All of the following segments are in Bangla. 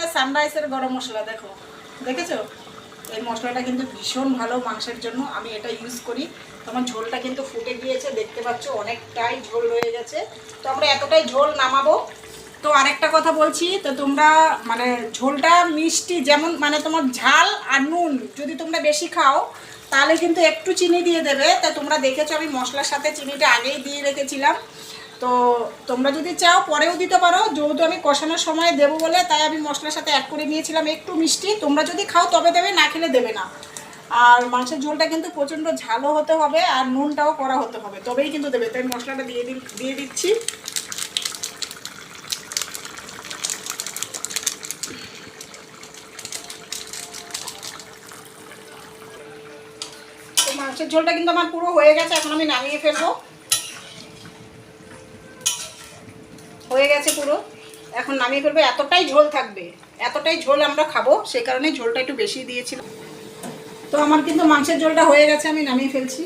মানে সানরাইজের গরম মশলা, দেখো দেখেছো? এই মশলাটা কিন্তু ভীষণ ভালো মাংসের জন্য, আমি এটা ইউজ করি। তোমার ঝোলটা কিন্তু ফুটে গিয়েছে, দেখতে পাচ্ছ অনেকটাই ঝোল রয়ে গেছে। তো আমরা এতটাই ঝোল নামাবো। তো আরেকটা কথা বলছি, তো তোমরা মানে ঝোলটা মিষ্টি যেমন মানে তোমার ঝাল আর নুন যদি তোমরা বেশি খাও তাহলে কিন্তু একটু চিনি দিয়ে দেবে। তা তোমরা দেখেছো আমি মশলার সাথে চিনিটা আগেই দিয়ে রেখেছিলাম। তো তোমরা যদি চাও পরেও দিতে পারো, যেহেতু আমি কষানোর সময় দেবো বলে তাই আমি মশলার সাথে অ্যাড করে নিয়েছিলাম একটু মিষ্টি। তোমরা যদি খাও তবে দেবে, না খেলে দেবে না। আর মাংসের ঝোলটা কিন্তু প্রচণ্ড ঝালও হতে হবে আর নুনটাও করা হতে হবে, তবেই কিন্তু দেবে। তাই মশলাটা দিয়ে দিচ্ছি। তো মাংসের ঝোলটা কিন্তু আমার পুরো হয়ে গেছে, এখন আমি নামিয়ে ফেলবো। হয়ে গেছে পুরো, এখন নামিয়ে ফেলবো। এতটাই ঝোল থাকবে, এতটাই ঝোল আমরা খাবো, সেই কারণে ঝোলটা একটু বেশি দিয়েছিলাম। তো আমার কিন্তু মাংসের ঝোলটা হয়ে গেছে, আমি নামিয়ে ফেলছি।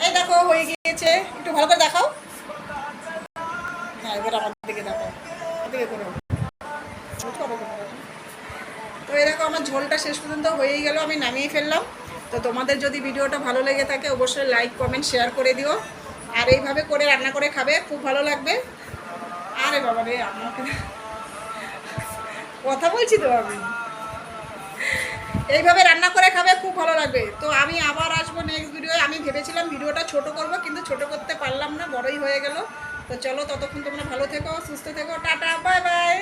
এই দেখো হয়ে গিয়েছে, একটু ভালো করে দেখাও। হ্যাঁ এবার আমার দিকে দেখাও, দিকে করো। তো এরকম আমার ঝোলটা শেষ পর্যন্ত হয়েই গেল, আমি নামিয়ে ফেললাম। তো তোমাদের যদি ভিডিওটা ভালো লেগে থাকে অবশ্যই লাইক কমেন্ট শেয়ার করে দিও, আর এইভাবে করে রান্না করে খাবে, খুব ভালো লাগবে। আরে বাবা রে, আমাকে কথা বলছি তো আমি, এইভাবে রান্না করে খাবে, খুব ভালো লাগবে। তো আমি আবার আসবো নেক্সট ভিডিও। আমি ভেবেছিলাম ভিডিওটা ছোট করব, কিন্তু ছোট করতে পারলাম না, বড়ই হয়ে গেল। তো চলো, ততক্ষণ তোমরা ভালো থেকো, সুস্থ থেকো, টাটা, বাই বাই।